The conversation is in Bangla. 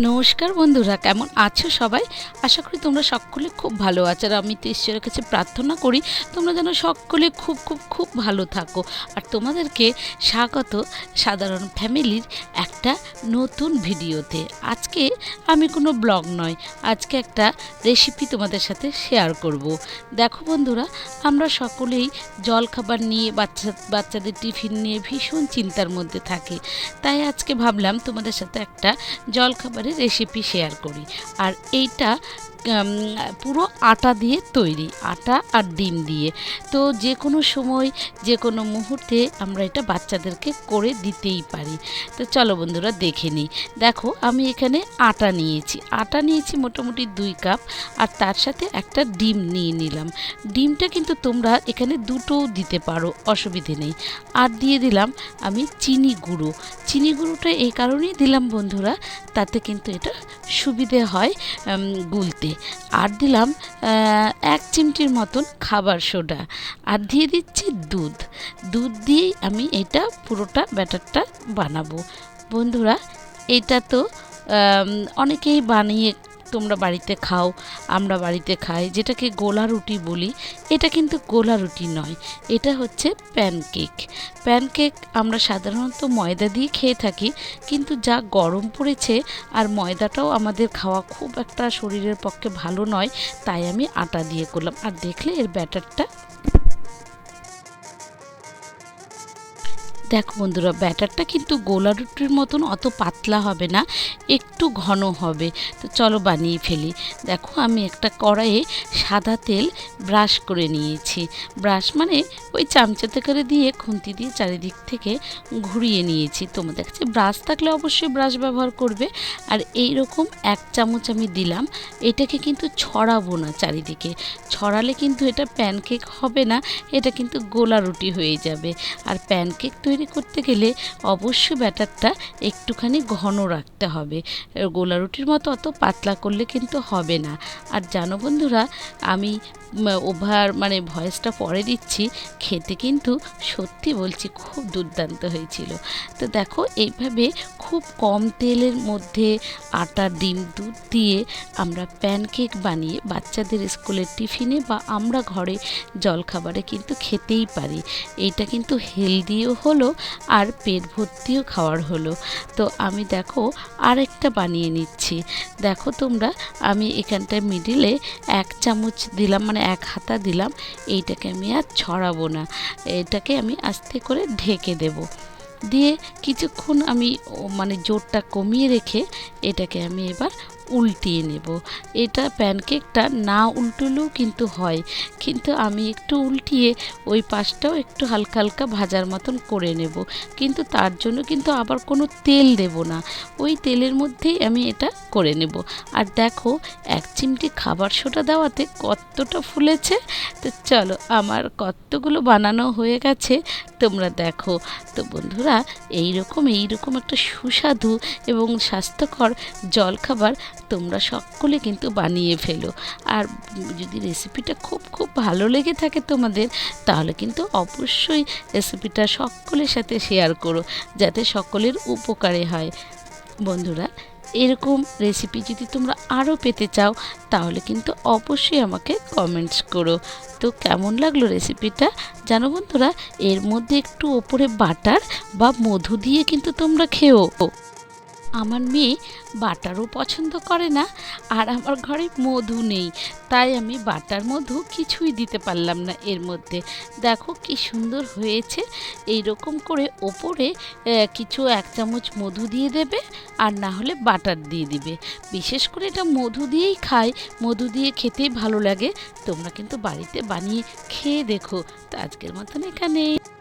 নমস্কার বন্ধুরা, কেমন আছো সবাই? আশা করি তোমরা সকলে খুব ভালো আছো। আর আমি তো ঈশ্বরের কাছে প্রার্থনা করি তোমরা যেন সকলে খুব খুব খুব ভালো থাকো। আর তোমাদেরকে স্বাগত সাধারণ ফ্যামিলির একটা নতুন ভিডিওতে। আজকে আমি কোনো ব্লগ নয়, আজকে একটা রেসিপি তোমাদের সাথে শেয়ার করব। দেখো বন্ধুরা, আমরা সকলেই জলখাবার নিয়ে বাচ্চাদের টিফিন নিয়ে ভীষণ চিন্তার মধ্যে থাকি। তাই আজকে ভাবলাম তোমাদের সাথে একটা জলখাবারের রেসিপি শেয়ার করি। আর এইটা পুরো আটা দিয়ে তৈরি, আটা আর ডিম দিয়ে। তো যে কোনো সময় যে কোনো মুহূর্তে আমরা এটা বাচ্চাদেরকে করে দিতেই পারি। তো চলো বন্ধুরা দেখে নিই। দেখো, আমি এখানে আটা নিয়েছি মোটামুটি 2 কাপ। আর তার সাথে একটা ডিম নিয়ে নিলাম। ডিমটা কিন্তু তোমরা এখানে দুটোও দিতে পারো, অসুবিধে নেই। আর দিয়ে দিলাম আমি চিনি গুঁড়োটা এই কারণেই দিলাম বন্ধুরা, তাতে কিন্তু এটা সুবিধে হয় গুলতে। আর দিলাম 1 চিমটির মতন খাবার সোডা। আর দিয়ে দিচ্ছি দুধ দিয়েই আমি এটা পুরোটা ব্যাটারটা বানাবো। বন্ধুরা, এটা তো অনেকেই বানিয়ে তোমরা বাড়িতে খাও, আমরা বাড়িতে খাই, যেটাকে গোলা রুটি বলি। এটা কিন্তু গোলা রুটি নয়, এটা হচ্ছে প্যানকেক আমরা সাধারণত ময়দা দিয়ে খেয়ে থাকি, কিন্তু যা গরম পড়েছে আর ময়দাটাও আমাদের খাওয়া খুব একটা শরীরের পক্ষে ভালো নয়, তাই আমি আটা দিয়ে করলাম। আর দেখলে এর ব্যাটারটা, দেখো বন্ধুরা, ব্যাটারটা কিন্তু গোলা রুটির মতন অত পাতলা হবে না, একটু ঘন হবে। তো চলো বানিয়ে ফেলি। দেখো, আমি একটা কড়াইয়ে সাদা তেল ব্রাশ করে নিয়েছি। ব্রাশ মানে ওই চামচাতে করে দিয়ে খুন্তি দিয়ে চারিদিক থেকে ঘুরিয়ে নিয়েছি। তোমাদের কাছে ব্রাশ থাকলে অবশ্যই ব্রাশ ব্যবহার করবে। আর এই রকম 1 চামচ আমি দিলাম। এটাকে কিন্তু ছড়াবো না চারিদিকে, ছড়ালে কিন্তু এটা প্যানকেক হবে না, এটা কিন্তু গোলা রুটি হয়ে যাবে। আর প্যানকেক তৈরি করতে গেলে অবশ্যই ব্যাটারটা একটুখানি ঘন রাখতে হবে, গোলা রুটির মতো অত পাতলা করলে কিন্তু হবে না। আর জানো বন্ধুরা, আমি ভয়েসটা পরে দিচ্ছি, খেতে কিন্তু সত্যি বলছি খুব দুর্দান্ত হয়েছিল। তো দেখো, এইভাবে খুব কম তেলের মধ্যে আটা, ডিম, দুধ দিয়ে আমরা প্যানকেক বানিয়ে বাচ্চাদের স্কুলের টিফিনে বা আমরা ঘরে জলখাবারে কিন্তু খেতেই পারি। এইটা কিন্তু হেলদিও হলো আর পেট ভর্তিও খাওয়ার হলো। তো আমি দেখো আরেকটা বানিয়ে নিচ্ছি। দেখো তোমরা, আমি এখানটায় মিডিলে 1 চামচ দিলাম, মানে 1 হাতা দিলাম। এইটাকে আমি আর ছড়াবো না, এটাকে আমি আস্তে করে ঢেকে দেব। দিয়ে কিছুক্ষণ আমি জোরটা কমিয়ে রেখে এটাকে আমি এবার উল্টিয়ে নেব। এটা প্যানকেকটা না উল্টলেও কিন্তু হয়, কিন্তু আমি একটু উল্টিয়ে ওই পাশটাও একটু হালকা হালকা ভাজার মতন করে নেব। কিন্তু তার জন্য কিন্তু আবার কোনো তেল দেব না, ওই তেলের মধ্যেই আমি এটা করে নেব। আর দেখো, 1 চিমটি খাবার সোডা দেওয়াতে কতটা ফুলেছে। তো চলো, আমার কতগুলো বানানো হয়ে গেছে, তোমরা দেখো। তো বন্ধুরা, এইরকম একটা সুস্বাদু এবং স্বাস্থ্যকর জলখাবার তোমরা সকলে কিন্তু বানিয়ে ফেলো। আর যদি রেসিপিটা খুব খুব ভালো লেগে থাকে তোমাদের, তাহলে কিন্তু অবশ্যই রেসিপিটা সকলের সাথে শেয়ার করো, যাতে সকলের উপকারে হয়। বন্ধুরা, এরকম রেসিপি যদি তোমরা আরও পেতে চাও, তাহলে কিন্তু অবশ্যই আমাকে কমেন্টস করো। তো কেমন লাগলো রেসিপিটা জানো বন্ধুরা? এর মধ্যে একটু ওপরে বাটার বা মধু দিয়ে কিন্তু তোমরা খেও। আমার মেয়ে বাটারও পছন্দ করে না, আর আমার ঘরে মধু নেই, তাই আমি বাটার মধু কিছুই দিতে পারলাম না এর মধ্যে। দেখো কি সুন্দর হয়েছে। এই রকম করে ওপরে কিছু 1 চামচ মধু দিয়ে দেবে, আর না হলে বাটার দিয়ে দিবে। বিশেষ করে এটা মধু দিয়েই খাই, মধু দিয়ে খেতেই ভালো লাগে। তোমরা কিন্তু বাড়িতে বানিয়ে খেয়ে দেখো। তো আজকের মতন এখানে।